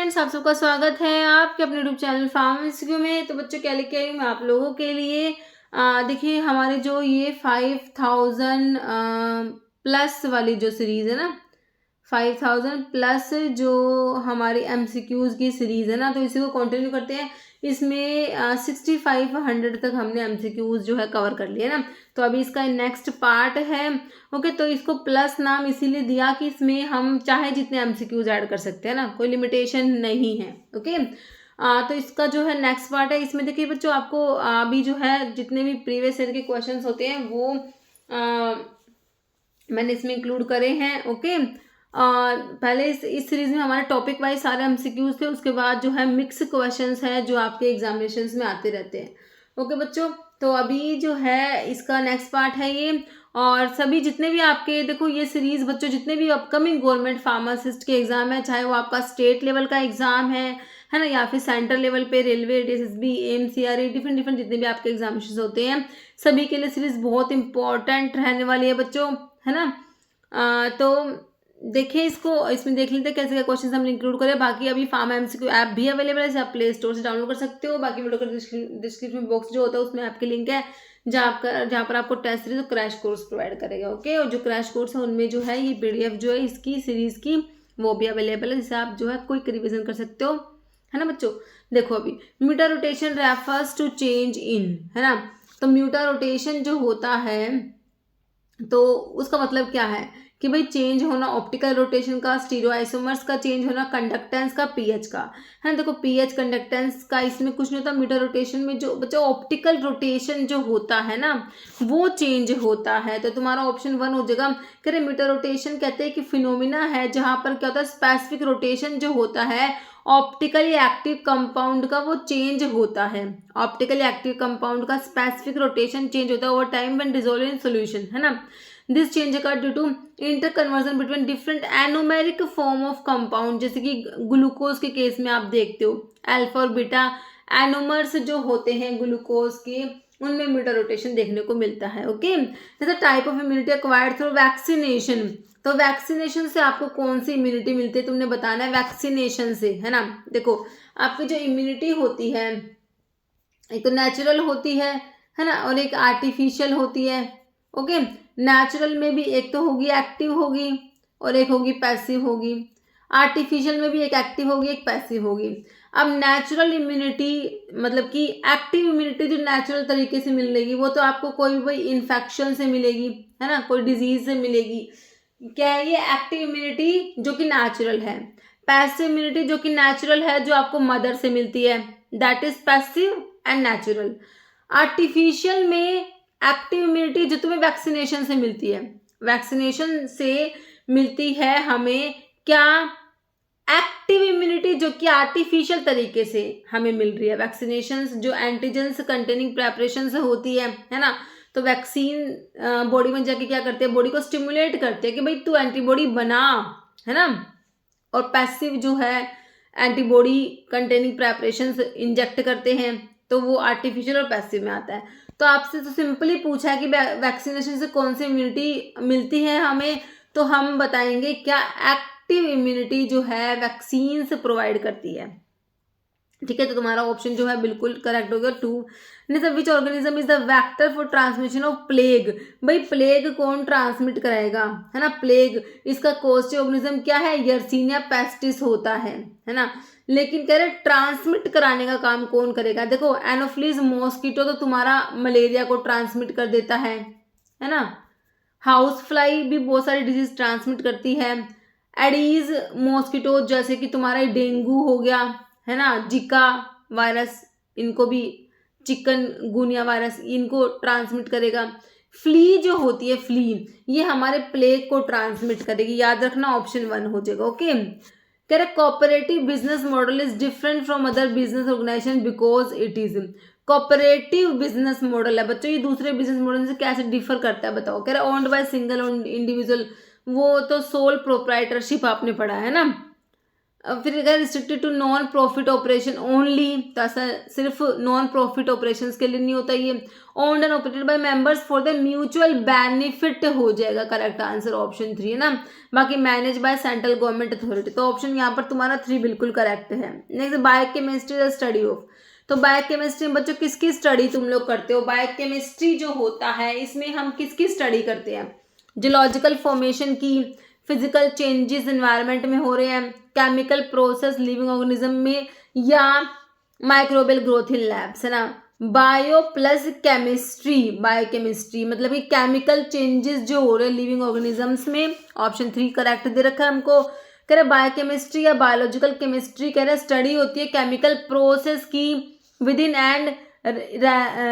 Friends, आप सबका स्वागत है आपके अपने यूट्यूब चैनल फार्म एमसीक्यू में। तो बच्चों क्या लेके आई हूँ मैं आप लोगों के लिए। देखिए हमारे जो ये 5000 प्लस वाली जो सीरीज़ है ना, 5000 प्लस जो हमारी एमसीक्यूज़ की सीरीज़ है ना, तो इसी को कंटिन्यू करते हैं। इसमें 6500 तक हमने एमसीक्यूज़ जो है कवर कर लिए ना। तो अभी इसका नेक्स्ट पार्ट है। ओके, तो इसको प्लस नाम इसीलिए दिया कि इसमें हम चाहे जितने एमसीक्यूज़ ऐड कर सकते हैं ना, कोई लिमिटेशन नहीं है। ओके, तो इसका जो है नेक्स्ट पार्ट है। इसमें देखिए बच्चों, आपको अभी जो है जितने भी प्रीवियस ईयर के क्वेश्चंस होते हैं वो मैंने इसमें इंक्लूड करे हैं। ओके, पहले इस सीरीज में हमारे टॉपिक वाइज सारे एमसीक्यूज थे। उसके बाद जो है मिक्स क्वेश्चंस है जो आपके एग्जामिनेशंस में आते रहते हैं। ओके बच्चों, तो अभी जो है इसका नेक्स्ट पार्ट है ये। और सभी जितने भी आपके देखो ये सीरीज बच्चों, जितने भी अपकमिंग गवर्नमेंट फार्मासिस्ट के एग्जाम है, चाहे वो आपका स्टेट लेवल का एग्जाम है ना, या फिर सेंटर लेवल पे रेलवे, डीएसएसबी, एमसीआरई, डिफरेंट जितने भी आपके एग्जामिनेशन होते हैं, सभी के लिए सीरीज बहुत इंपॉर्टेंट रहने वाली है बच्चों, है ना। तो देखिए इसमें देख लेते हैं कैसे क्या क्वेश्चन हमने इंक्लूड करे। बाकी अभी फार्मा एमसीक्यू ऐप भी अवेलेबल है, आप प्ले स्टोर से डाउनलोड कर सकते हो। बाकी वीडियो का डिस्क्रिप्शन बॉक्स जो होता है उसमें आपके लिंक है, जहाँ पर आपको टेस्ट सीरीज और क्रैश कोर्स प्रोवाइड करेगा। ओके, और जो क्रैश कोर्स है उनमें जो है ये पीडीएफ जो है इसकी सीरीज की वो भी अवेलेबल है, जिससे आप जो है क्विक रिविजन कर सकते हो, है ना बच्चों। देखो अभी mutarotation refers to change in, है ना। तो म्यूटा रोटेशन जो होता है तो उसका मतलब क्या है कि भाई चेंज होना ऑप्टिकल रोटेशन का, स्टीरियोआइसोमर्स का चेंज होना, कंडक्टेंस का, पीएच का, है ना। देखो पीएच कंडक्टेंस का इसमें कुछ नहीं होता। मीटर रोटेशन में जो बच्चा ऑप्टिकल रोटेशन जो होता है ना वो चेंज होता है। तो तुम्हारा ऑप्शन 1 हो जाएगा। कह रहे मीटर रोटेशन कहते हैं कि फिनोमिना है जहां पर क्या होता है, स्पेसिफिक रोटेशन जो होता है ऑप्टिकली एक्टिव कंपाउंड का वो चेंज होता है। ऑप्टिकली एक्टिव कंपाउंड का स्पेसिफिक रोटेशन चेंज होता है over time when dissolve in solution, है ना। This change occur due to inter conversion between different anomeric form of compound. जैसे कि ग्लूकोज के केस में आप देखते हो अल्फा और बीटा एनोमर्स जो होते हैं ग्लूकोज के, उनमें मीटर रोटेशन देखने को मिलता है। ओके, जैसे type of immunity acquired through vaccination. तो वैक्सीनेशन से आपको कौन सी इम्यूनिटी मिलती है तुमने बताना है, वैक्सीनेशन से, है ना। देखो आपकी जो इम्यूनिटी होती है एक तो नेचुरल होती है ना, और एक आर्टिफिशियल होती है। ओके, नेचुरल में भी एक तो होगी एक्टिव होगी और एक होगी पैसिव होगी। आर्टिफिशियल में भी एक एक्टिव होगी एक पैसिव होगी। अब नेचुरल इम्यूनिटी मतलब कि एक्टिव इम्यूनिटी जो नेचुरल तरीके से मिलेगी वो तो आपको कोई भी इन्फेक्शन से मिलेगी, है ना, कोई डिजीज से मिलेगी। क्या है ये एक्टिव इम्यूनिटी जो कि नेचुरल है। पैसिव इम्यूनिटी जो कि नेचुरल है जो आपको मदर से मिलती है, that is passive and natural. Artificial में एक्टिव इम्यूनिटी जो तुम्हें वैक्सीनेशन से मिलती है, वैक्सीनेशन से मिलती है हमें क्या, एक्टिव इम्यूनिटी जो कि आर्टिफिशियल तरीके से हमें मिल रही है। वैक्सीनेशन जो एंटीजेंस कंटेनिंग प्रेपरेशन से होती है ना। तो वैक्सीन बॉडी में जाके क्या करते हैं, बॉडी को स्टिमुलेट करते हैं कि भाई तू एंटीबॉडी बना, है ना। और पैसिव जो है एंटीबॉडी कंटेनिंग प्रेपरेशन इंजेक्ट करते हैं, तो वो आर्टिफिशियल और पैसिव में आता है। तो आपसे तो सिंपली पूछा है कि वैक्सीनेशन से कौन सी इम्यूनिटी मिलती है हमें, तो हम बताएंगे क्या एक्टिव इम्यूनिटी जो है वैक्सीन से प्रोवाइड करती है। ठीक है, तो तुम्हारा ऑप्शन जो है बिल्कुल करेक्ट हो गया 2। Which organism is the vector for transmission of plague. भाई प्लेग कौन ट्रांसमिट कराएगा, है ना। प्लेग इसका कॉस्टिव ऑर्गेनिज्म क्या है, यर्सीनिया पेस्टिस होता है ना। लेकिन कह रहे ट्रांसमिट कराने का काम कौन करेगा। देखो एनोफिलीज मॉस्किटो तो तुम्हारा मलेरिया को ट्रांसमिट कर देता है ना। हाउस फ्लाई भी बहुत सारी डिजीज ट्रांसमिट करती है। एडीज मॉस्किटो जैसे कि तुम्हारा डेंगू हो गया, है ना, जिका वायरस, इनको भी चिकन गुनिया वायरस इनको ट्रांसमिट करेगा। फ्ली जो होती है फ्ली, ये हमारे प्लेग को ट्रांसमिट करेगी, याद रखना ऑप्शन 1 हो जाएगा। ओके, कह रहे cooperative business model is different from other business organisation because it is. Cooperative business model है बच्चों, ये दूसरे बिजनेस मॉडल से कैसे डिफर करता है बताओ। कह रहे ओन्ड बाय सिंगल इंडिविजुअल, वो तो सोल प्रोप्राइटरशिप आपने पढ़ा है ना। फिर अगर restricted to non profit operation only, तो ऐसा सिर्फ नॉन प्रॉफिट ऑपरेशंस के लिए नहीं होता ये। Owned and operated by members for the mutual benefit हो जाएगा करेक्ट आंसर ऑप्शन 3 है ना। बाकी manage by central government authority, तो ऑप्शन यहाँ पर तुम्हारा 3 बिल्कुल करेक्ट है। Next biochemistry the study of, तो बायोकेमिस्ट्री में बच्चों किसकी स्टडी तुम लोग करते हो? बायोकेमिस्ट्री जो होता है इसमें हम किसकी स्टडी करते हैं? जियोलॉजिकल फॉर्मेशन की, फिजिकल चेंजेस एनवायरनमेंट में हो रहे हैं, केमिकल प्रोसेस लिविंग ऑर्गेनिज्म में, या माइक्रोबियल ग्रोथ इन लैब्स, है ना। बायो प्लस केमिस्ट्री, बायोकेमिस्ट्री मतलब कि केमिकल चेंजेस जो हो रहे हैं लिविंग ऑर्गेनिजम्स में। ऑप्शन 3 करेक्ट दे रखा है हमको। कह रहे बायोकेमिस्ट्री या बायोलॉजिकल केमिस्ट्री कह रहे स्टडी होती है केमिकल प्रोसेस की within and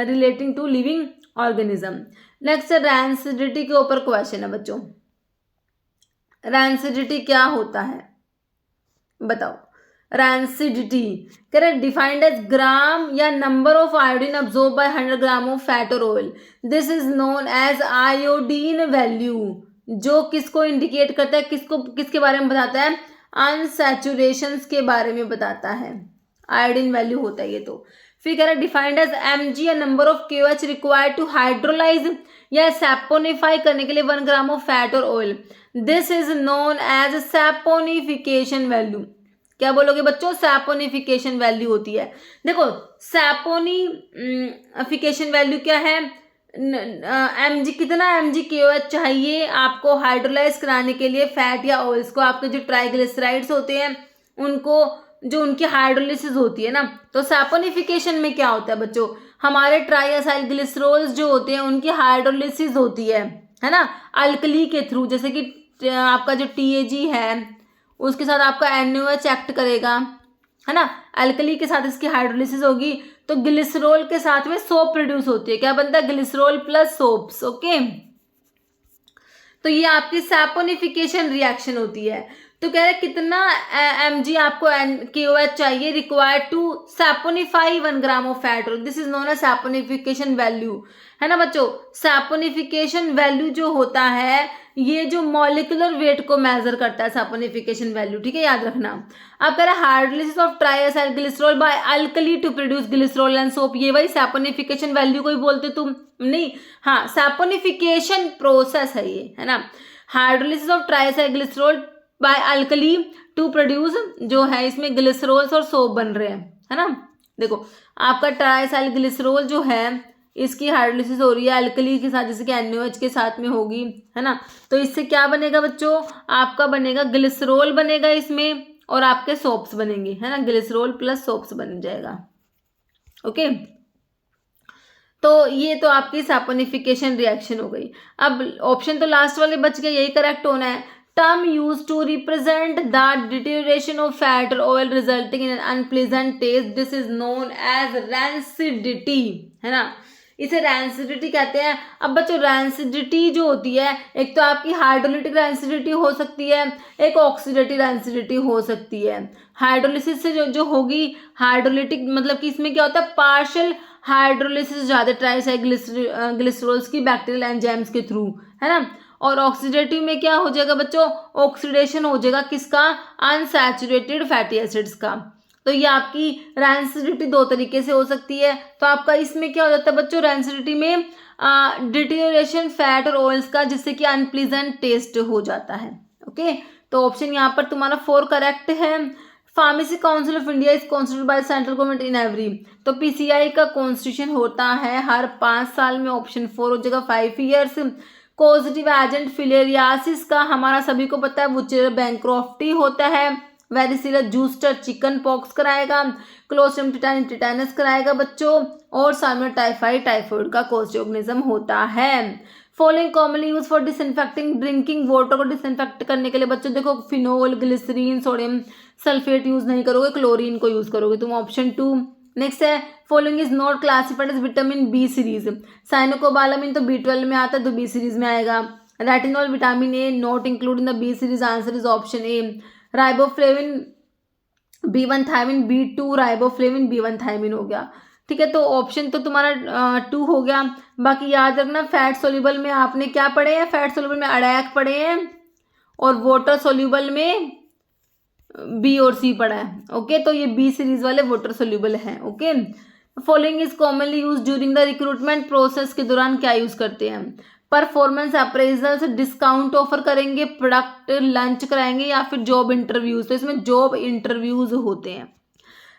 relating to living organism. Next rancidity के ऊपर क्वेश्चन है बच्चों। रैंसिडिटी क्या होता है बताओ? रैंसिडिटी कह रहे डिफाइंड एज ग्राम या number of iodine absorb by 100 gram of fat और oil. This is known as iodine value, जो किसको इंडिकेट करता है, किसको किसके बारे में बताता है? अनसैचुरेशंस के बारे में बताता है। आयोडीन वैल्यू होता है ये। तो फिर कह रहा है डिफाइंड एज mg या number of KOH required to hydrolyse या सैपोनिफाई करने के लिए 1 ग्राम ऑफ फैट और oil. This is known as saponification value. क्या बोलोगे बच्चों? सैपोनिफिकेशन वैल्यू होती है। देखो सैपोनिफिकेशन वैल्यू क्या है? mg, कितना mg KOH चाहिए आपको हाइड्रोलाइज कराने के लिए फैट या ऑयल्स को। आपके जो ट्राइग्लिसराइड्स होते हैं उनको, जो उनकी हाइड्रोलिसिस होती है ना, तो सैपोनिफिकेशन में क्या होता है बच्चों? हमारे ट्राइएसाइल ग्लिसरॉल्स जो होते हैं उनकी हाइड्रोलिसिस होती है ना, अल्कली के थ्रू। जैसे कि आपका जो TAG है उसके साथ आपका NaOH एक्ट करेगा, है ना, अल्कली के साथ इसकी हाइड्रोलिसिस होगी, तो ग्लिसरॉल के साथ में सोप प्रोड्यूस होती है। क्या बनता है? Glycerol plus soaps. ओके, तो ये आपकी सैपोनिफिकेशन रिएक्शन होती है। तो कह रहे कितना mg आपको KOH चाहिए required to saponify 1 gram of fat. This is known as saponification value, है ना बच्चों। सैपोनिफिकेशन वैल्यू जो होता है ये जो मॉलिक्यूलर वेट को मेजर करता है सैपोनिफिकेशन वैल्यू, ठीक है, याद रखना। अब कह रहा है hydrolysis of triacyl glycerol by alkali to produce glycerol and soap. ये वही सैपोनिफिकेशन वैल्यू को ही बोलते तुम? नहीं, हाँ, सैपोनिफिकेशन प्रोसेस है ये, है ना। Hydrolysis of triacyl glycerol by alkali to produce, जो है इसमें ग्लिसरॉल्स और सोप बन रहे हैं, है ना। देखो आपका ट्राइएसाइल ग्लिसरॉल जो है इसकी हाइड्रोलिसिस हो रही है अल्कली के साथ, जैसे कि NaOH के साथ में होगी, है ना। तो इससे क्या बनेगा बच्चों? आपका बनेगा ग्लिसरॉल बनेगा इसमें, और आपके सोप्स बनेंगे, है ना। ग्लिसरॉल प्लस सोप्स बन जाएगा। ओके, तो ये तो आपकी सैपोनिफिकेशन रिएक्शन हो गई। अब ऑप्शन तो लास्ट वाले बच गए, यही करेक्ट होना है। Term use to represent the deterioration of fat और oil resulting in an unpleasant taste, this is known as rancidity, है ना। इसे रैंसिडिटी कहते हैं। अब बच्चों रैंसिडिटी जो होती है, एक तो आपकी हाइड्रोलिटिक रैंसिडिटी हो सकती है, एक ऑक्सीडेटिव रैंसिडिटी हो सकती है। हाइड्रोलिसिस से जो होगी हाइड्रोलिटिक, मतलब कि इसमें क्या होता है? पार्शियल हाइड्रोलिसिस ज़्यादा ट्राइसाइल ग्लिसरॉल्स की बैक्टीरियल एंजाइम्स के थ्रू, है ना। और ऑक्सीडेटिव में क्या हो जाएगा बच्चों? ऑक्सीडेशन हो जाएगा किसका? अनसैचुरेटेड फैटी एसिड्स का। तो ये आपकी रैंसिडिटी 2 तरीके से हो सकती है। तो आपका इसमें क्या हो जाता है बच्चों? रैंसिडिटी में डिटेरियोरेशन फैट और ऑयल्स का, जिससे कि अनप्लीजेंट टेस्ट हो जाता है। ओके, तो ऑप्शन यहाँ पर तुम्हारा 4 करेक्ट है। Pharmacy council of India is constituted by central government in every, तो PCI का कॉन्स्टिट्यूशन होता है हर 5 साल में। ऑप्शन 4 हो जाएगा 5 ईयर्स। पॉजिटिव एजेंट फिलेरियासिस का हमारा सभी को पता है बुचेलर बैंक्रॉफ्टी होता है। वेरिसिला जूस्टर चिकन पॉक्स कराएगा। क्लोस्ट्रिडियम टिटानी टिटानस कराएगा बच्चों। और साल्मोनेला टाइफाइड टाइफाइड का कॉस्ट ऑर्गेनिज्म होता है। Following commonly use for disinfecting drinking water को डिसइंफेक्ट करने के लिए बच्चों देखो phenol, glycerine, sodium sulphate use नहीं करोगे, क्लोरीन को यूज करोगे तुम। ऑप्शन 2। नेक्स्ट है following is not classified as vitamin B series. Cyanocobalamin तो B12 में आता है, तो B सीरीज में आएगा। Retinol vitamin A not include in the B series, answer is option A। Riboflavin B1 thiamine, B2 riboflavin B1 thiamine हो गया, ठीक है। तो ऑप्शन तो तुम्हारा 2 हो गया। बाकी याद रखना फैट सोल्यूबल में आपने क्या पढ़े हैं? फैट सोल्यूबल में अडैक पढ़े हैं, और वाटर सोल्यूबल में बी और सी पढ़ा है। ओके, तो ये बी सीरीज वाले वाटर सोल्यूबल हैं। Okay, following is commonly use during the recruitment process, के दौरान क्या यूज करते हैं? परफॉर्मेंस अप्रेजल्स, डिस्काउंट ऑफर करेंगे, प्रोडक्ट लंच कराएंगे, या फिर जॉब इंटरव्यूज। तो इसमें जॉब इंटरव्यूज होते हैं।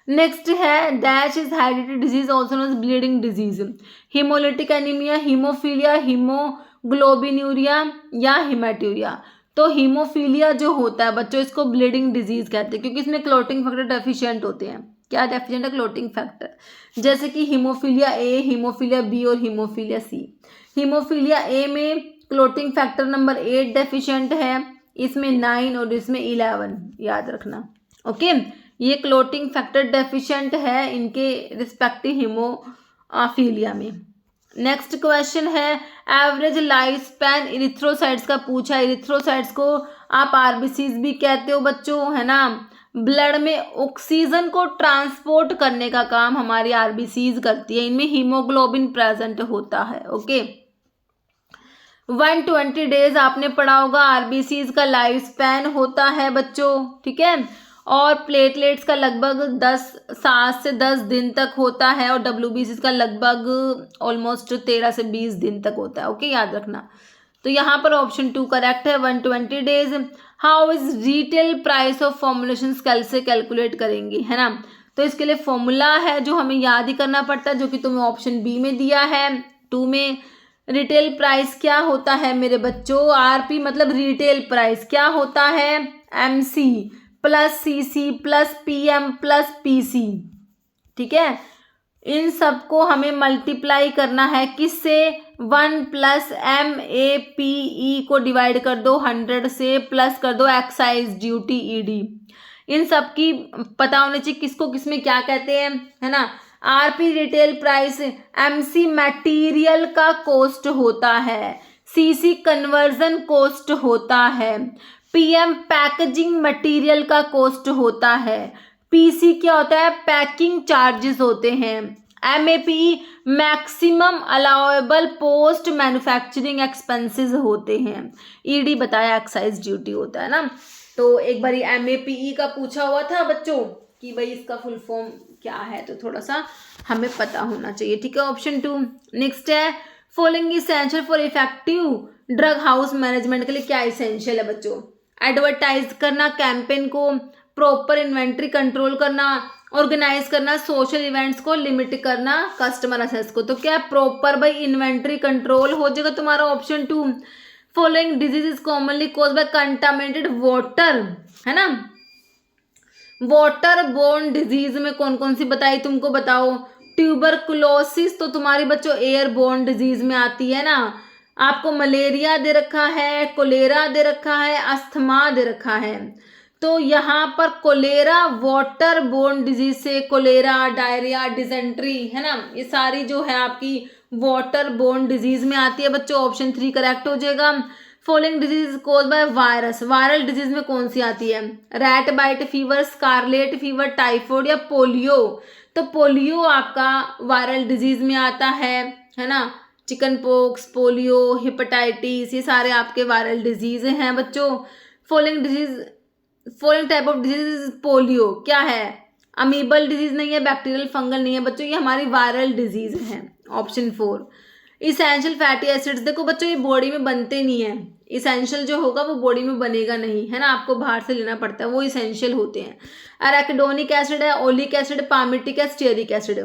नेक्स्ट है dash is hereditary disease also known as bleeding disease. Haemolytic anaemia, haemophilia, haemoglobinuria या हिमेटूरिया। तो हीमोफीलिया जो होता है बच्चों, इसको ब्लीडिंग डिजीज कहते हैं क्योंकि इसमें क्लोटिंग फैक्टर डेफिशिएंट होते हैं। क्या डेफिशिएंट है? Clotting factor. जैसे कि हीमोफीलिया ए, हीमोफीलिया बी और हीमोफीलिया सी। हीमोफीलिया ए में क्लोटिंग फैक्टर नंबर 8 डेफिशिएंट है, इसमें 9 और इसमें 11, याद रखना। ओके, ये क्लोटिंग फैक्टर डेफिशिएंट है इनके रिस्पेक्टिव हीमोफीलिया में। नेक्स्ट क्वेश्चन है एवरेज लाइफ स्पैन इरिथ्रोसाइट्स का पूछा है। इरिथ्रोसाइट्स को आप आरबीसीज भी कहते हो बच्चों, है ना। ब्लड में ऑक्सीजन को ट्रांसपोर्ट करने का काम हमारी आरबीसीज करती है, इनमें हीमोग्लोबिन प्रेजेंट होता है। ओके, 120 डेज आपने पढ़ा होगा आरबीसीज का लाइफ स्पैन होता है बच्चों, ठीक है। और प्लेटलेट्स का लगभग 7 से 10 दिन तक होता है और डब्ल्यूबीसीज का लगभग ऑलमोस्ट 13 से 20 दिन तक होता है। ओके, याद रखना। तो यहाँ पर ऑप्शन 2 करेक्ट है, 120 days. How is retail price of formulation कैसे कैलकुलेट करेंगे, है ना। तो इसके लिए फॉर्मूला है जो हमें याद ही करना पड़ता है, जो कि तुम्हें ऑप्शन बी में दिया है 2 में। रिटेल प्राइस क्या होता है मेरे बच्चों? आरपी मतलब रिटेल प्राइस क्या होता है? MC plus CC plus PM plus PC, ठीक है। इन सबको हमें मल्टीप्लाई करना है किससे? 1 प्लस MAPE को डिवाइड कर दो 100 से, प्लस कर दो एक्साइज ड्यूटी ED। इन सब की पता होनी चाहिए किसको किसमें क्या कहते हैं, है ना। RP retail price, MC material का कॉस्ट होता है, सीसी कन्वर्जन कॉस्ट होता है, पीएम पैकेजिंग मटेरियल का कॉस्ट होता है, पीसी क्या होता है? पैकिंग चार्जेस होते हैं, MAP maximum allowable post manufacturing expenses होते हैं, ईडी बताया एक्साइज ड्यूटी होता है ना। तो एक बार एमएपीई का पूछा हुआ था बच्चों कि भाई इसका फुल फॉर्म क्या है, तो थोड़ा सा हमें पता होना चाहिए, ठीक है। ऑप्शन 2 नेक्स्ट है following essential for effective drug house management के लिए क्या इसेंशियल है बच्चों? एडवर्टाइज करना कैंपेन को, प्रॉपर इन्वेंट्री कंट्रोल करना, ऑर्गेनाइज करना सोशल इवेंट्स को, लिमिट करना कस्टमर असेस को। तो क्या प्रॉपर भाई इन्वेंट्री कंट्रोल हो जाएगा तुम्हारा option 2। Following disease is commonly cause by contaminated water, है ना। वाटर बोर्न डिजीज में कौन कौन सी बताई तुमको, बताओ। ट्यूबरकुलोसिस तो तुम्हारी बच्चों एयर बोर्न डिजीज में आती है ना। आपको मलेरिया दे रखा है, कोलेरा दे रखा है, अस्थमा दे रखा है। तो यहाँ पर कोलेरा वाटर बोर्न डिजीज से, कोलेरा, डायरिया, डिसेंट्री, है ना, ये सारी जो है आपकी वाटर बोर्न डिजीज में आती है बच्चों। ऑप्शन 3 करेक्ट हो जाएगा। Following disease cause by virus, viral disease में कौन सी आती है? Rat bite fever, scarlet fever, typhoid या पोलियो। तो पोलियो आपका वायरल डिजीज में आता है ना। चिकन पॉक्स, पोलियो, हेपेटाइटिस, ये सारे आपके वायरल डिजीज हैं बच्चों। Following type of disease polio क्या है? अमीबल डिजीज नहीं है, बैक्टीरियल फंगल नहीं है बच्चों, ये हमारी वायरल डिजीज है। ऑप्शन 4 इसेंशियल फैटी एसिड्स, देखो बच्चों ये बॉडी में बनते नहीं है, इसेंशियल जो होगा वो बॉडी में बनेगा नहीं, है ना, आपको बाहर से लेना पड़ता है, वो इसेंशियल होते हैं। एराकिडोनिक एसिड है, ओलिक एसिड, पामिटिक है, स्टीयरिक एसिड।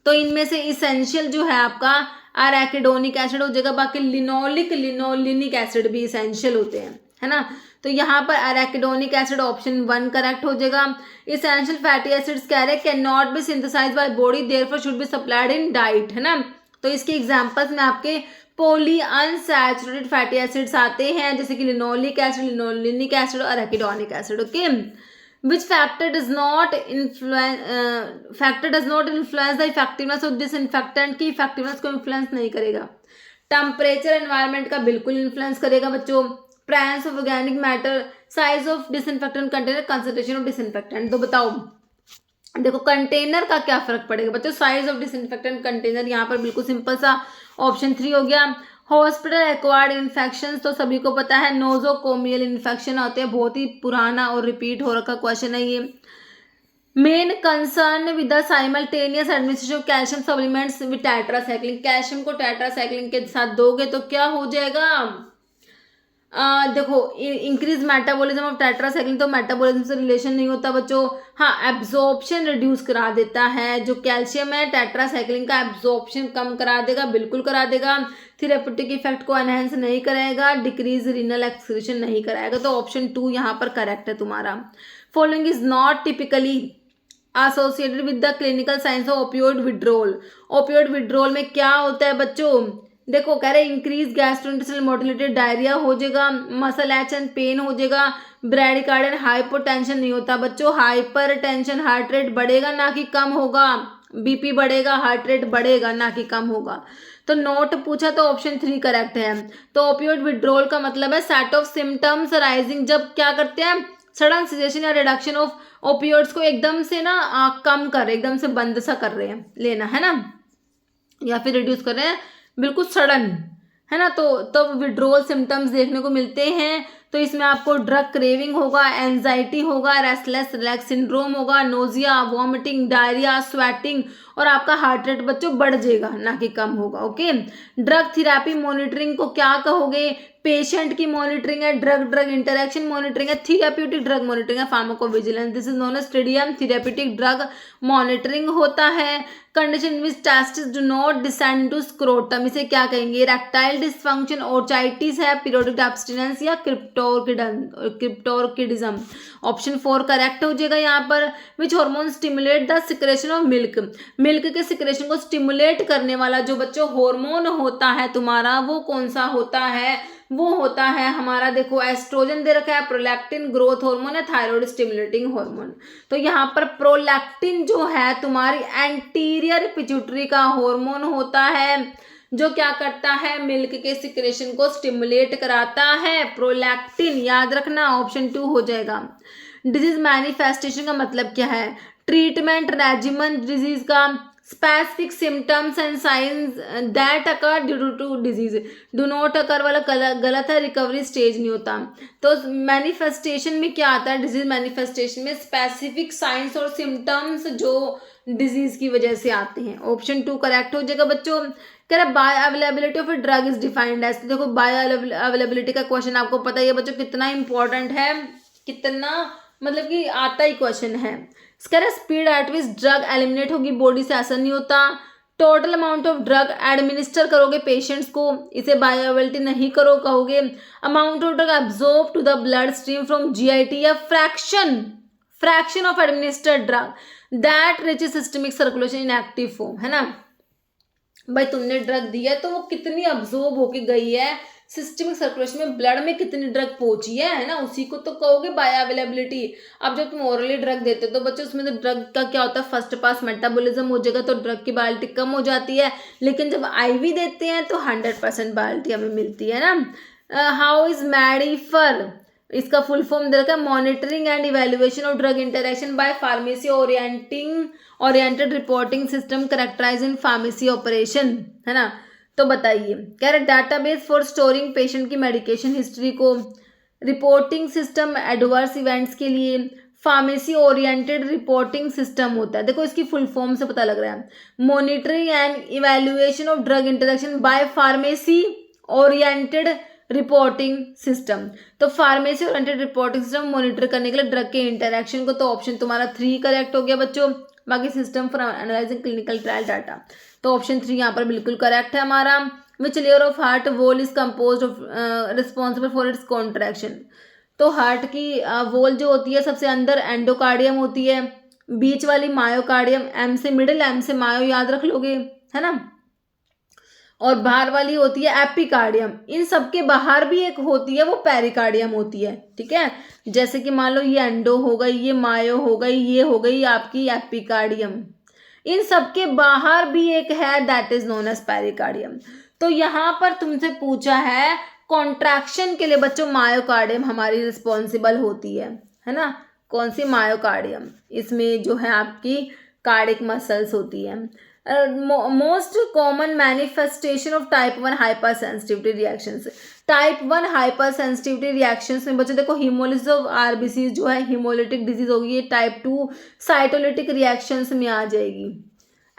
तो इनमें से इसेंशियल जो है आपका एराकिडोनिक एसिड हो जाएगा, बाकी लिनोलिनिक एसिड भी इसेंशियल होते हैं, है ना। तो यहाँ पर एराकिडोनिक एसिड ऑप्शन 1 करेक्ट हो जाएगा। इसेंशियल फैटी एसिड्स कह रहे हैं can not be synthesised by body therefore should be supplied in diet, है ना। तो इसके एग्जांपल्स में आपके पॉली अनसैचुरेटेड फैटी एसिड्स आते हैं, जैसे कि लिनोलिक एसिड, लिनोलिनिक एसिड और arachidonic acid. Okay, which factor does not influence the effectiveness of disinfectant की effectiveness को influence नहीं करेगा? टेम्परेचर एनवायरनमेंट का बिल्कुल इन्फ्लुएंस करेगा बच्चों। Presence of organic matter, size of disinfectant container, concentration of disinfectant. तो बताओ देखो कंटेनर का क्या फर्क पड़ेगा बच्चों? साइज ऑफ डिसइंफेक्टेंट कंटेनर, यहाँ पर बिल्कुल सिंपल सा ऑप्शन 3 हो गया। हॉस्पिटल एक्वायर्ड इन्फेक्शन तो सभी को पता है, नोजोकोमियल इन्फेक्शन होते हैं, बहुत ही पुराना और रिपीट हो रखा क्वेश्चन है ये। Main concern with the simultaneous administration of calcium supplements with tetracycline, calcium को टेट्रासाइक्लिन के साथ दोगे तो क्या हो जाएगा, देखो इंक्रीज मेटाबॉलिज्म ऑफ टेट्रासाइक्लिन, तो मेटाबॉलिज्म से रिलेशन नहीं होता बच्चों। हाँ, एब्जॉर्प्शन रिड्यूस करा देता है, जो कैल्शियम है टेट्रासाइक्लिन का एब्जॉर्प्शन कम करा देगा, बिल्कुल करा देगा। थेरेप्यूटिक इफेक्ट को एनहेंस नहीं कराएगा, डिक्रीज रीनल एक्सक्रीशन नहीं कराएगा, तो ऑप्शन 2 यहाँ पर करेक्ट है तुम्हारा। Following is not typically associated with the clinical science of opioid withdrawal. Opioid withdrawal में क्या होता है बच्चों, देखो कह रहे इंक्रीज गैस्ट्रोइंटेस्टाइनल मोटिलिटी, डायरिया हो जाएगा, मसल एच एंड पेन हो जाएगा, ब्रैडिकार्डियन हाइपोटेंशन नहीं होता बच्चों, हाइपर टेंशन, हार्ट रेट बढ़ेगा ना कि कम होगा, बीपी बढ़ेगा, हार्ट रेट बढ़ेगा ना कि कम होगा। तो नोट पूछा तो ऑप्शन 3 करेक्ट है। तो ओपियोइड विड्रोल का मतलब है सेट ऑफ सिम्टम्स राइजिंग, जब क्या करते हैं सडन सीजेशन या रिडक्शन ऑफ ओपियोइड्स को एकदम से ना कम कर रहे, एकदम से बंद सा कर रहे हैं लेना, है ना, या फिर रिड्यूस कर रहे हैं बिल्कुल सडन, है ना, तो विड्रोल सिम्टम्स देखने को मिलते हैं। तो इसमें आपको ड्रग क्रेविंग होगा, एंजाइटी होगा, रेस्टलेस रिलैक्स सिंड्रोम होगा, नोजिया, वॉमिटिंग, डायरिया, स्वेटिंग, और आपका हार्ट रेट बच्चों बढ़ जाएगा ना कि कम होगा। ओके, ड्रग थेरेपी मॉनिटरिंग को क्या कहोगे, पेशेंट की मॉनिटरिंग है, ड्रग ड्रग इंटरेक्शन मॉनिटरिंग है, थेरेप्यूटिक ड्रग मॉनिटरिंग है, pharmacovigilance, this is known as stadium therapeutic drug monitoring होता है। Condition which testis do not descend to scrotum, इसे क्या कहेंगे, इरेक्टाइल डिसफंक्शन, ओर्चाइटिस है, पीरियोडिक एब्स्टिनेंस या क्रिप्टोर्किडिज्म। ऑप्शन 4 करेक्ट हो जाएगा यहाँ पर। Which hormone stimulate the secretion of milk, milk के सिक्रेशन को स्टिमुलेट करने वाला जो बच्चों हार्मोन होता है तुम्हारा, वो कौन सा होता है, वो होता है हमारा, देखो एस्ट्रोजन दे रखा है, प्रोलैक्टिन ग्रोथ हार्मोन है, थायराइड स्टिमुलेटिंग हार्मोन। तो यहाँ पर प्रोलैक्टिन जो है तुम्हारी एंटीरियर पिट्यूटरी का हार्मोन होता है, जो क्या करता है, मिल्क के सिक्रेशन को स्टिमुलेट कराता है, प्रोलैक्टिन, याद रखना, ऑप्शन 2 हो जाएगा। डिजीज मैनिफेस्टेशन का मतलब क्या है, ट्रीटमेंट रेजिमेंट डिजीज का, specific symptoms and signs that occur due to disease, do not occur वाला गलत है, रिकवरी स्टेज नहीं होता। तो मैनिफेस्टेशन में क्या आता है, डिजीज मैनिफेस्टेशन में स्पेसिफिक साइंस और सिम्टम्स जो डिजीज की वजह से आते हैं, ऑप्शन 2 करेक्ट हो जाएगा बच्चों। कह रहा bioavailability of a drug is defined as, देखो बायो अवेलेबिलिटी का क्वेश्चन आपको पता ही है बच्चों कितना इंपॉर्टेंट है, कितना मतलब कि आता ही क्वेश्चन है। इसका speed at which drug eliminate होगी बॉडी से, ऐसा नहीं होता। Total amount of drug administer करोगे पेशेंट्स को, इसे बायोअवेलेबिलिटी नहीं करो कहोगे। Amount of drug absorb to the blood stream from GIT, या fraction of administered drug that reaches systemic circulation in active form, है ना भाई, तुमने ड्रग दी है तो वो कितनी अब्जॉर्ब होके गई है सिस्टमिक सर्कुलेशन में, ब्लड में कितनी ड्रग पहुंची है ना, उसी को तो कहोगे बायो अवेलेबिलिटी। अब जब तुम ओरली ड्रग देते हो तो बच्चों उसमें तो ड्रग का क्या होता है, फर्स्ट पास मेटाबॉलिज्म हो जाएगा तो ड्रग की बायोलिटी कम हो जाती है, लेकिन जब आईवी देते हैं तो 100% बायोलिटी हमें मिलती है ना। हाउ इज मैडीफर, इसका फुल फॉर्म दे रखा है, monitoring and evaluation of drug interaction by pharmacy oriented reporting system characterise in pharmacy operation, है ना। तो बताइए, कह रहे डाटाबेस फॉर स्टोरिंग पेशेंट की मेडिकेशन हिस्ट्री को, रिपोर्टिंग सिस्टम एडवर्स इवेंट्स के लिए, फार्मेसी ओरिएंटेड रिपोर्टिंग सिस्टम होता है। देखो इसकी फुल फॉर्म से पता लग रहा है, monitoring and evaluation of drug interaction by pharmacy oriented reporting system. तो pharmacy oriented reporting system monitor करने के लिए ड्रग के इंटरेक्शन को, तो ऑप्शन तुम्हारा 3 करेक्ट हो गया बच्चों। बाकी system for analysing clinical trial data, तो ऑप्शन 3 यहाँ पर बिल्कुल करेक्ट है हमारा। Which layer of heart wall is compose of responsible for its contraction, तो हार्ट की वॉल जो होती है सबसे अंदर एंडोकार्डियम होती है, बीच वाली मायोकार्डियम, एम से मिडिल, एम से मायो याद रख लोगे, है ना, और बाहर वाली होती है एपिकार्डियम। इन सबके बाहर भी एक होती है वो पेरिकार्डियम होती है, ठीक है। जैसे कि मान लो ये एंडो हो गई, ये मायो हो गई, ये हो गई आपकी एपिकार्डियम, इन सबके बाहर भी एक है that is known as pericardium. तो यहाँ पर तुमसे पूछा है कॉन्ट्रैक्शन के लिए बच्चों मायोकार्डियम हमारी रिस्पॉन्सिबल होती है ना, कौन सी, मायोकार्डियम, इसमें जो है आपकी कार्डिक मसल्स होती है। Most common manifestation of type 1 hyper sensitivity reactions. Type 1 hyper sensitivity reactions में बच्चों देखो हिमोलिसिस ऑफ आरबीसी जो है हिमोलिटिक डिजीज होगी, ये टाइप 2 साइटोलिटिक रिएक्शंस में आ जाएगी।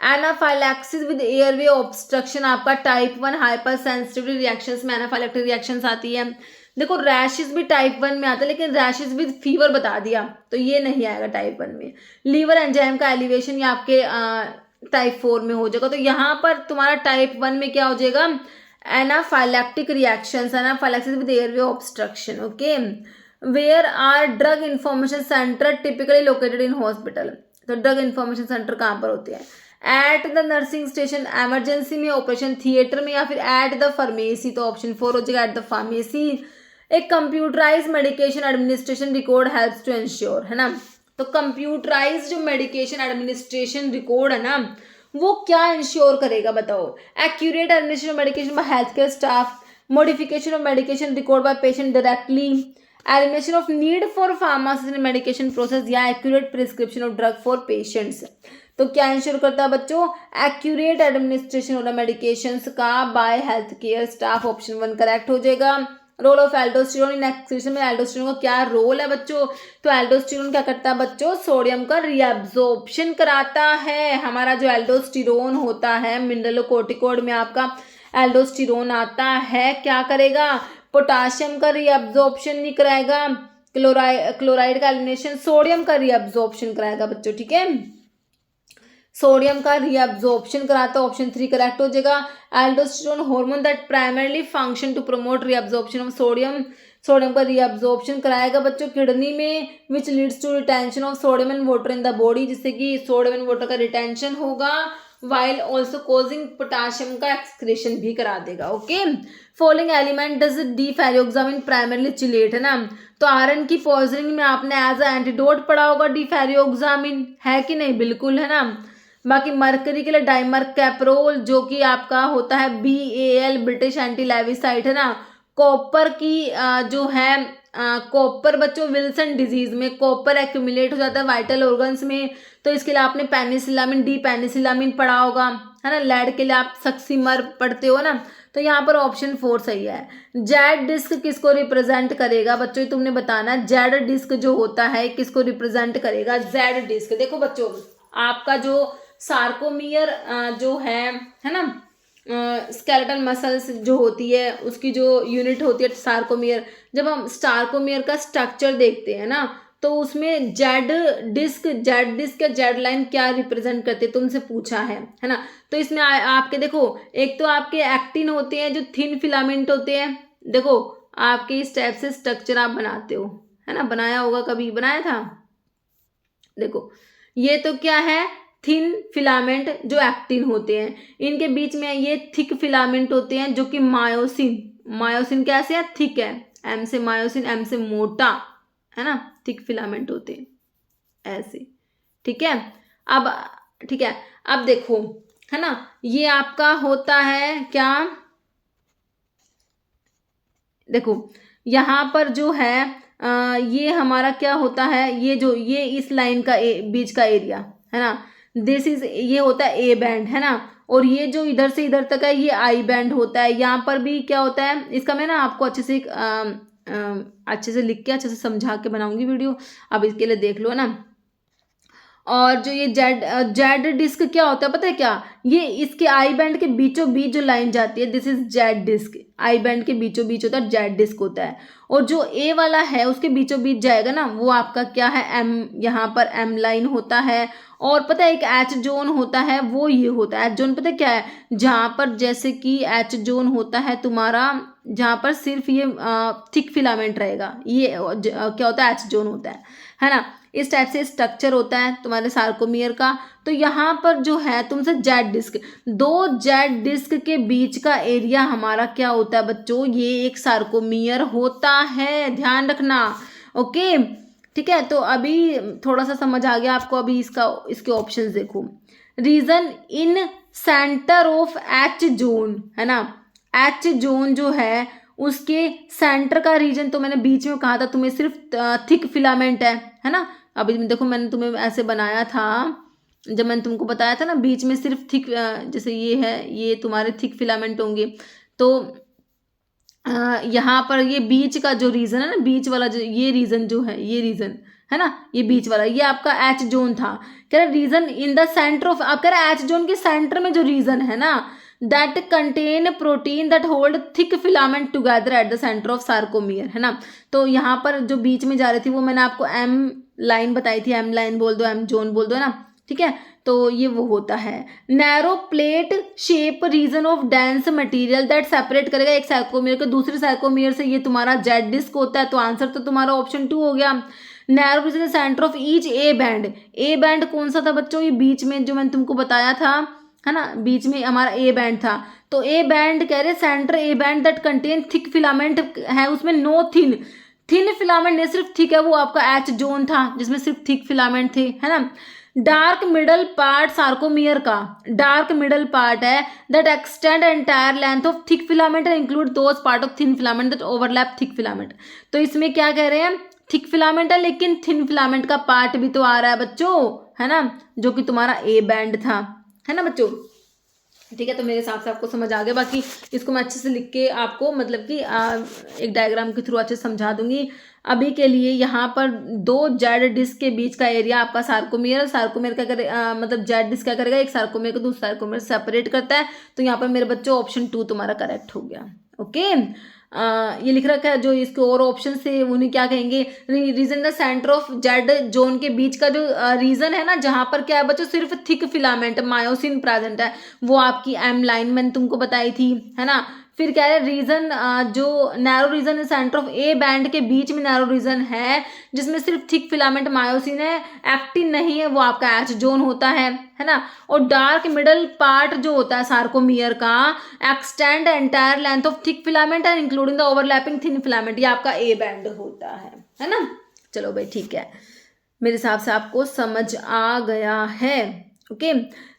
एनाफाइलैक्सिस विद एयरवे ऑब्स्ट्रक्शन आपका टाइप 1 हाइपर सेंसिटिविटी रिएक्शंस में एनाफाइलैक्टिक रिएक्शंस आती है। देखो रैशेस भी टाइप 1 में आता है, लेकिन रैशेस विद फीवर बता दिया तो ये नहीं आएगा टाइप 1 में। लीवर एंजाइम का एलिवेशन ये आपके टाइप 4 में हो जाएगा। तो यहाँ पर तुम्हारा टाइप 1 में क्या हो जाएगा, anaphylactic reactions, anaphylaxis with airway obstruction. Okay, where are drug information centre typically located in hospital. तो ड्रग इंफॉर्मेशन सेंटर कहाँ पर होते हैं, at the nursing station, emergency में, ऑपरेशन थिएटर में, या फिर एट द फार्मेसी। तो ऑप्शन 4 हो जाएगा एट द फार्मेसी। एक computerise medication administration record helps to ensure, है ना। तो कंप्यूटराइज जो मेडिकेशन एडमिनिस्ट्रेशन रिकॉर्ड है ना, वो क्या इंश्योर करेगा बताओ, accurate administration of medication by health care staff, modification of medication record by patient directly, elimination of need for pharmacist in medication process, या accurate prescription of drug for patients. तो क्या ensure करता है बच्चों, accurate administration of medications का by health care staff. Option 1 correct हो जाएगा। Role of aldosterone in excretion में एल्डोस्टेरोन का क्या रोल है बच्चों, तो एल्डोस्टेरोन क्या करता है बच्चों, सोडियम का रीअब्जॉर्प्शन कराता है। हमारा जो एल्डोस्टेरोन होता है मिनरलोकोर्टिकोइड में आपका एल्डोस्टेरोन आता है, क्या करेगा, पोटाशियम का रीअब्जॉर्प्शन नहीं कराएगा, क्लोराइड का एलिमिनेशन, सोडियम का रीअब्जॉर्प्शन कराएगा बच्चों, ठीक है, सोडियम का रीअब्जॉर्प्शन कराता है। ऑप्शन 3 करेक्ट हो जाएगा। Aldosterone hormone that primarily function to promote reabsorption of sodium, sodium का रीअब्जॉर्प्शन कराएगा बच्चों किडनी में, which leads to retention of sodium and water in the body, जिससे कि सोडियम एंड वाटर का रिटेंशन होगा, वाइल ऑल्सो कॉजिंग पोटाशियम का excretion भी करा देगा। Okay, following element does deferoxamine primarily chelate, है ना। तो आयरन की पॉइजनिंग में आपने एज अ एंटीडोट पढ़ा होगा डिफेरियोक्सामिन, है कि नहीं, बिल्कुल, है ना। बाकी मरकरी के लिए डाइमर कैप्रोल जो कि आपका होता है BAL, ब्रिटिश एंटी लेविसाइड, है ना। कॉपर की जो है कॉपर बच्चों विल्सन डिजीज में कॉपर एक्यूमुलेट हो जाता है वाइटल ऑर्गन्स में, तो इसके लिए आपने पेनिसिलामिन, डी पेनिसिलामिन पढ़ा होगा, है ना। लेड के लिए आप सक्सीमर पढ़ते हो ना। तो यहाँ पर ऑप्शन 4 सही है। जेड डिस्क किसको रिप्रेजेंट करेगा बच्चों, तुमने बताना। जेड डिस्क जो होता है किसको रिप्रेजेंट करेगा, जेड डिस्क। देखो बच्चों आपका जो सार्कोमियर जो है ना, स्केलेटल मसल्स जो होती है उसकी जो यूनिट होती है सार्कोमियर, जब हम सार्कोमियर का स्ट्रक्चर देखते हैं ना, तो उसमें जेड डिस्क या जेड लाइन क्या रिप्रेजेंट करते हैं तुमसे पूछा है ना। तो इसमें आपके देखो एक तो आपके एक्टिन होते हैं जो थिन फिलामेंट होते हैं, देखो आपके इस टाइप से स्ट्रक्चर आप बनाते हो, है ना, बनाया होगा, कभी बनाया था। देखो ये तो क्या है, थिन फिलामेंट जो एक्टिन होते हैं, इनके बीच में ये थिक फिलामेंट होते हैं जो कि मायोसिन कैसे है, थिक है, एम से मायोसिन, एम से मोटा, है ना, थिक फिलामेंट होते हैं ऐसे, ठीक है। अब ठीक है, अब देखो, है ना, ये आपका होता है क्या, देखो यहाँ पर जो है ये हमारा क्या होता है, ये इस लाइन का बीच का एरिया, है ना, दिस इज, ये होता है ए बैंड, है ना, और ये जो इधर से इधर तक है ये आई बैंड होता है। यहाँ पर भी क्या होता है, इसका मैं ना आपको अच्छे से लिख के अच्छे से समझा के बनाऊंगी वीडियो, अब इसके लिए देख लो ना। और जो ये जेड डिस्क क्या होता है पता है क्या, ये इसके आई बैंड के बीचों बीच जो लाइन जाती है, this is Z disc, I band के बीचों बीच होता है जेड डिस्क होता है, और जो ए वाला है उसके बीचों बीच जाएगा ना वो आपका क्या है, एम, यहाँ पर एम लाइन होता है। और पता है एक एच जोन होता है, वो ये होता है एच जोन, पता है क्या है, जहाँ पर जैसे कि एच जोन होता है तुम्हारा, जहाँ पर सिर्फ ये थिक फिलामेंट रहेगा, ये क्या होता है, एच जोन होता है ना। इस टाइप से स्ट्रक्चर होता है तुम्हारे सार्कोमियर का। तो यहाँ पर जो है तुमसे जेड डिस्क, दो जेड डिस्क के बीच का एरिया हमारा क्या होता है बच्चों, ये एक सार्कोमियर होता है, ध्यान रखना। ओके ठीक है, तो अभी थोड़ा सा समझ आ गया आपको। अभी इसके ऑप्शंस देखो, region in centre of H zone, है ना, एच जोन जो है उसके सेंटर का रीजन, तो मैंने बीच में कहा था तुम्हें सिर्फ थिक फिलामेंट है ना। अभी देखो मैंने तुम्हें ऐसे बनाया था, जब मैंने तुमको बताया था ना बीच में सिर्फ थिक, जैसे ये है, ये तुम्हारे थिक फिलामेंट होंगे, तो यहाँ पर ये बीच का जो रीजन है ना, बीच वाला जो ये रीजन जो है, ये रीजन है ना, ये बीच वाला, ये आपका एच जोन था। कह रहा region in the centre of, आप कह रहा एच जोन के सेंटर में जो रीजन है ना, that contain protein that hold thick filament together at the centre of sarcomere, है ना। तो यहाँ पर जो बीच में जा रही थी वो मैंने आपको एम लाइन बताई थी, एम लाइन बोल दो, एम जोन बोल दो, है ना, ठीक है। तो ये वो होता है narrow plate shape region of dense material that separate करेगा एक सार्कोमियर को दूसरे सार्कोमियर से, ये तुम्हारा जेड डिस्क होता है। तो आंसर तो तुम्हारा ऑप्शन 2 हो गया। Narrow region centre of each A band, A band कौन सा था बच्चों, ये बीच में जो मैंने तुमको बताया था, है ना, बीच में हमारा ए बैंड था। तो ए बैंड कह रहे centre A band that contain thick filament है, उसमें नो थिन, थिन फिलामेंट नहीं सिर्फ थिक है, वो आपका एच जोन था जिसमें सिर्फ थिक फिलामेंट थे, है ना। डार्क मिडल पार्ट सार्कोमियर का डार्क मिडल पार्ट है that extend entire length of thick filament and include those part of thin filament that overlap thick filament. तो इसमें क्या कह रहे हैं, थिक फिलामेंट है लेकिन थिन फिलामेंट का पार्ट भी तो आ रहा है बच्चों, है ना, जो कि तुम्हारा ए बैंड था, है ना बच्चों, ठीक है। तो मेरे हिसाब से आपको समझ आ गया, बाकी इसको मैं अच्छे से लिख के आपको मतलब कि एक डायग्राम के थ्रू अच्छे से समझा दूंगी। अभी के लिए यहाँ पर 2 जेड डिस्क के बीच का एरिया आपका सार्कोमियर, सार्कोमियर क्या करे मतलब जेड डिस्क क्या करेगा, एक सार्कोमियर को दूसरे सार्कोमियर सेपरेट करता है। तो यहाँ पर मेरे बच्चों ऑप्शन 2 तुम्हारा करेक्ट हो गया। ओके, ये लिख रखा है जो इसके और ऑप्शन से उन्हें क्या कहेंगे, region the centre of Z zone के बीच का जो रीजन है ना, जहां पर क्या है बच्चों सिर्फ थिक फिलामेंट मायोसिन प्रेजेंट है, वो आपकी एम लाइन मैंने तुमको बताई थी, है ना। फिर क्या है रीजन जो narrow region centre of A band के बीच में नैरो रीजन है जिसमें सिर्फ थिक फिलामेंट मायोसिन है, एक्टिन नहीं है, वो आपका एच जोन होता है ना। और डार्क मिडल पार्ट जो होता है सार्कोमियर का extend entire length of thick filament and including the overlapping thin filament, ये आपका ए बैंड होता है ना। चलो भाई ठीक है, मेरे हिसाब से आपको समझ आ गया है। ओके,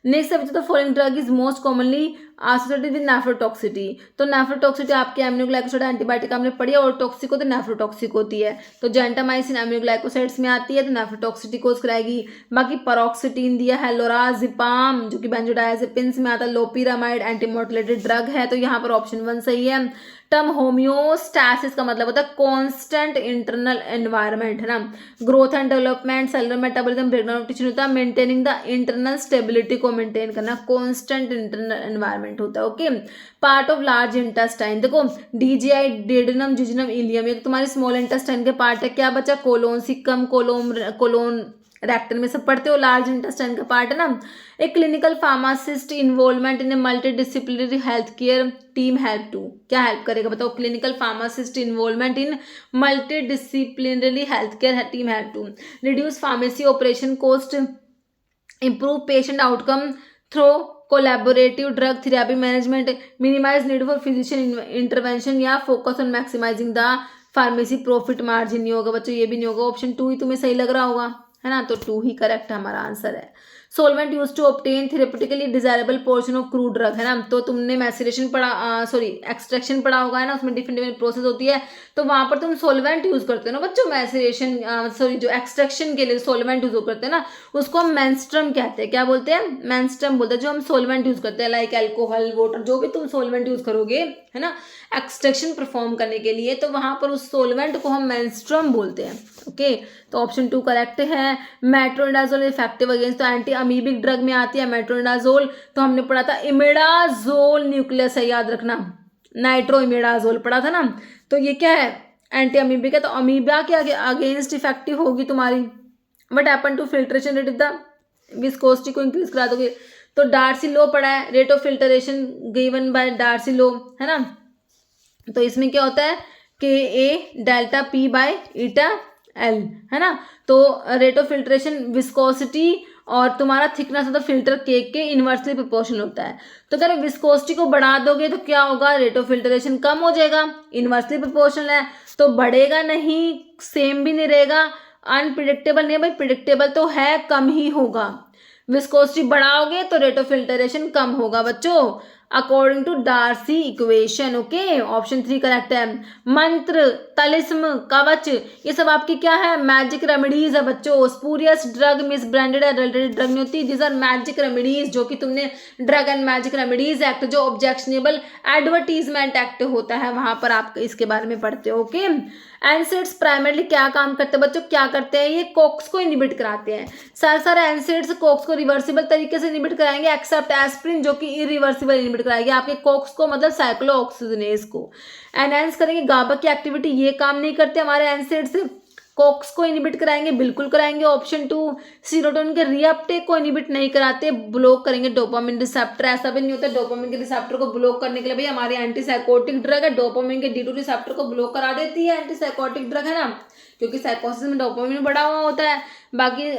नेक्स्ट है the following drug is most commonly associated with nephrotoxicity. तो नेफ्रोटॉक्सिटी आपके एमिनोग्लाइकोसाइड एंटीबायोटिक हमने पढ़ी है, और टॉक्सिक होती है नेफ्रोटॉक्सिक होती है। तो जेंटामाइसिन एमिनोग्लाइकोसाइड्स में आती है तो नेफ्रोटॉक्सिटी कोज कराएगी। बाकी पैरोक्सिटीन दिया है, लोराजिपाम जो कि बेंजोडायजेपिन्स में आता है, लोपिरामाइड एंटीमोटिलेटेड ड्रग है, तो यहाँ पर ऑप्शन 1 सही है। टर्म होम्योस्टैसिस का मतलब होता है कांस्टेंट इंटरनल एनवायरनमेंट, है ना। Growth and development, cellular metabolism, breakdown of tissue होता है, मेंटेनिंग द इंटरनल स्टेबिलिटी को मेंटेन करना, कांस्टेंट इंटरनल एनवायरनमेंट होता है। Okay, part of large intestine, देखो डीजीआई, डेडिनम, जिजिनम, इलियम, ये तो तुम्हारी स्मॉल इंटेस्टाइन के पार्ट है। क्या बचा, कोलोन, सिक्कम, कोलोन रेक्टन में सब पढ़ते हो, लार्ज इंटेस्टाइन का पार्ट है ना। एक clinical pharmacist involvement in a multidisciplinary health care team help to, क्या हेल्प करेगा बताओ, clinical pharmacist involvement in multidisciplinary health care team help to reduce pharmacy operation cost, improve patient outcome through collaborative drug therapy management, minimize need for physician intervention, या focus on maximizing the pharmacy profit margin। नहीं होगा बच्चों, ये भी नहीं होगा, option 2 ही तुम्हें सही लग रहा होगा, है ना। तो 2 ही करेक्ट हमारा आंसर है। Solvent use to obtain therapeutically desirable portion of crude drug, है ना। तो तुमने मैसेरेशन पढ़ा, एक्सट्रैक्शन पढ़ा होगा, है ना, उसमें डिफरेंट डिफरेंट प्रोसेस होती है, तो वहां पर तुम सोलवेंट यूज करते हो ना बच्चों, मैसेरेशन जो एक्सट्रैक्शन के लिए सोलवेंट यूज करते हैं ना, उसको हम मेंस्ट्रम कहते हैं। क्या बोलते हैं, मेंस्ट्रम बोलते हैं जो हम सोलवेंट यूज करते हैं, लाइक एल्कोहल, वाटर, जो भी तुम सोलवेंट यूज करोगे, है ना, एक्सट्रैक्शन परफॉर्म करने के लिए, तो वहां पर उस सोलवेंट को हम मेंस्ट्रम बोलते हैं। ओके, तो ऑप्शन 2 करेक्ट है। मेट्रोनिडाजोल इफेक्टिव अगेंस्ट, तो एंटी अमीबिक ड्रग में आती है मेट्रोनिडाजोल, तो हमने पढ़ा था इमिडाजोल न्यूक्लियस है, याद रखना, नाइट्रो इमिडाजोल पढ़ा था ना। तो ये क्या है, एंटी अमीबिक है, तो अमीबा के अगेंस्ट इफेक्टिव होगी तुम्हारी। But happen to filtration rate the viscosity को इंक्रीज करा दोगे। तो डार्सी लो पढ़ा है, rate of filtration given by Darcy law, है ना। तो इसमें क्या होता है, K A delta P by eta L, है ना। तो रेट ऑफ फिल्ट्रेशन विस्कोसिटी और तुम्हारा thickness of the filter cake के इनवर्सली प्रोपोर्शनल होता है। तो अगर विस्कोसिटी को बढ़ा दोगे तो क्या होगा, रेट ऑफ फिल्ट्रेशन कम हो जाएगा, इनवर्सली प्रोपोर्शनल है तो बढ़ेगा नहीं, सेम भी नहीं रहेगा, अनप्रिडिक्टेबल नहीं है भाई, प्रिडिक्टेबल तो है, कम ही होगा। विस्कोसिटी बढ़ाओगे तो रेट ऑफ फिल्ट्रेशन कम होगा बच्चों, according to Darcy equation. Okay, option 3 correct है। मंत्र, तलिस्म, कवच, ये सब आपकी क्या है, मैजिक रेमेडीज है बच्चों। Spurious drug, miss branded, adulterated drug नहीं होती, दीज आर मैजिक रेमेडीज, जो कि तुमने drug and magic remedies act, जो ऑब्जेक्शनेबल एडवर्टीजमेंट एक्ट होता है, वहां पर आप इसके बारे में पढ़ते हो। ओके, एनसेड्स प्राइमरली क्या काम करते हैं बच्चों, क्या करते हैं, ये कोक्स को इनिबिट कराते हैं। सारे एनसेड्स कोक्स को रिवर्सिबल तरीके से इनिबिट कराएंगे, एक्सेप्ट एस्प्रिन जो कि इरिवर्सिबल इनिबिट कराएंगे आपके कोक्स को, मतलब साइक्लोऑक्सीजनेज को। एनहांस करेंगे गाबा की एक्टिविटी, ये काम नहीं करते हमारे एनसेड्स। कोक्स को इनिबिट कराएंगे, बिल्कुल कराएंगे, ऑप्शन 2। सीरोटोनिन के रीअपटेक को इनिबिट नहीं कराते, ब्लॉक करेंगे डोपामिन रिसेप्टर। ऐसा भी नहीं होता डोपामिन के रिसेप्टर को ब्लॉक करने के लिए भाई हमारी एंटीसाइकोटिक ड्रग है, डोपामिन के D2 रिसेप्टर को ब्लॉक करा देती है, एंटीसाइकोटिक ड्रग है ना, क्योंकि साइकोसिस में डोपामिन बढ़ा हुआ होता है। बाकी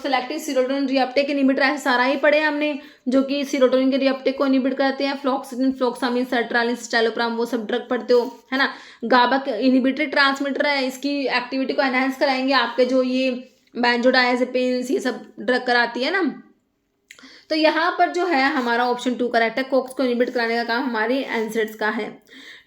सेलेक्टिव सीरोटोनिन रीअपटेक इनिबिटर ऐसे सारा ही पढ़े हमने, जो कि सीरोटोनिन के रीअपटेक को इनिबिट करते हैं। फ्लोक्सिन, फ्लोक्सामिन, सर्ट्रालिन, स्टाइलोप्राम, वो सब ड्रग पढ़ते हो, है ना। गाबा इनिबिटरी ट्रांसमीटर है, इसकी एक्टिविटी को एनहांस कराएंगे आपके जो ये बेंजोडायजेपिन्स, ये सब ड्रग कराती है ना। तो यहाँ पर जो है हमारा ऑप्शन 2 करेक्ट है, कोक्स को इनिबिट कराने का काम हमारी एनसेड्स का है।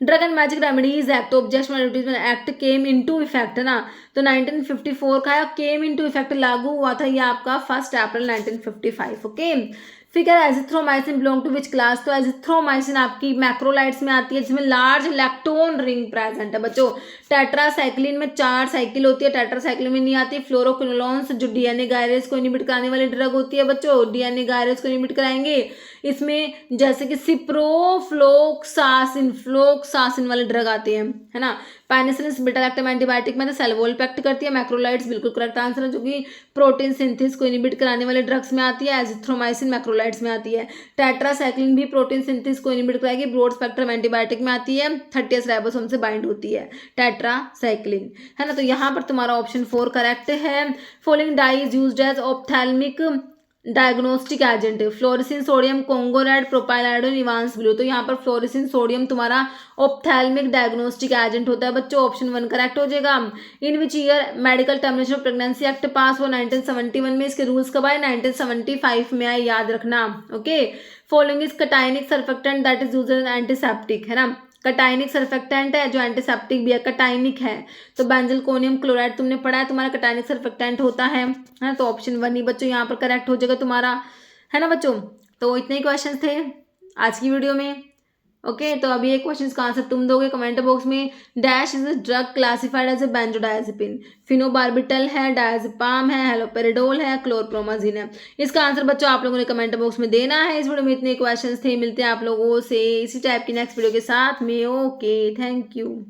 Drug and magic remedies act, objection act came into effect, है ना, तो 1954 का केम इनटू इफेक्ट लागू हुआ था, ये आपका 1 April 1955। Okay, figure azithromycin belong to which class, तो एजिथ्रोमाइसिन आपकी मैक्रोलाइड्स में आती है, जिसमें लार्ज लैक्टोन रिंग प्रेजेंट है बच्चों। टेट्रासाइक्लिन में 4 साइकिल होती है, टेट्रासाइक्लिन में नहीं आती। फ्लोरोक्विनोलोन्स जो डीएनए गायरेज को इनिबिट कराने वाली ड्रग होती है बच्चों, डीएनए गायरेज को इनिबिट कराएंगे इसमें, जैसे कि सिप्रोफ्लोक्सासिन, फ्लोक्सासिन वाली ड्रग आती है ना। पेनिसिलिन बीटा लैक्टम एंटीबायोटिक में सेल वॉल पे एक्ट करती है। मैक्रोलाइड्स बिल्कुल करेक्ट आंसर है, जो कि प्रोटीन सिंथेसिस को इनिबिट कराने वाले ड्रग्स में आती है। एजिथ्रोमाइसिन मैक्रोलाइड्स में आती है। टेट्रासाइक्लिन भी प्रोटीन सिंथेसिस को इनिबिट कराएगी, ब्रॉड स्पेक्ट्रम एंटीबायोटिक में आती है, 30 राइबोसोम से बाइंड होती है टेट्रासाइक्लिन, है ना। तो यहाँ पर तुम्हारा ऑप्शन 4 करेक्ट है। Following dye is used as ophthalmic diagnostic agent, fluorescein sodium, Congo red, propyliodone, Evans blue, तो यहाँ पर फ्लोरेसिन सोडियम तुम्हारा ऑप्थेल्मिक डायग्नोस्टिक एजेंट होता है बच्चों, ऑप्शन 1 करेक्ट हो जाएगा। In which year medical termination of pregnancy act pass हुआ, 1971 में। इसके रूल्स कब आए, 1975 में आए, याद रखना। Okay, following is cationic surfactant that is used as antiseptic, है ना। कटाइनिक सर्फेक्टेंट है जो एंटीसेप्टिक भी है, कटाइनिक है, तो बेंजलकोनियम क्लोराइड तुमने पढ़ा है, तुम्हारा कटाइनिक सर्फेक्टेंट होता है ना। तो ऑप्शन 1 ही बच्चों यहाँ पर करेक्ट हो जाएगा तुम्हारा, है ना बच्चों। तो इतने ही क्वेश्चन थे आज की वीडियो में। ओके, तो अभी एक क्वेश्चन का आंसर तुम दोगे कमेंट बॉक्स में। Dash is a drug classified as a benzodiazepine, phenobarbital है, डायजेपाम है, हेलोपेरिडोल है, क्लोरप्रोमाजिन है। इसका आंसर बच्चों आप लोगों ने कमेंट बॉक्स में देना है। इस वीडियो में इतने क्वेश्चंस थे, मिलते हैं आप लोगों से इसी टाइप की नेक्स्ट वीडियो के साथ में। Okay, thank you.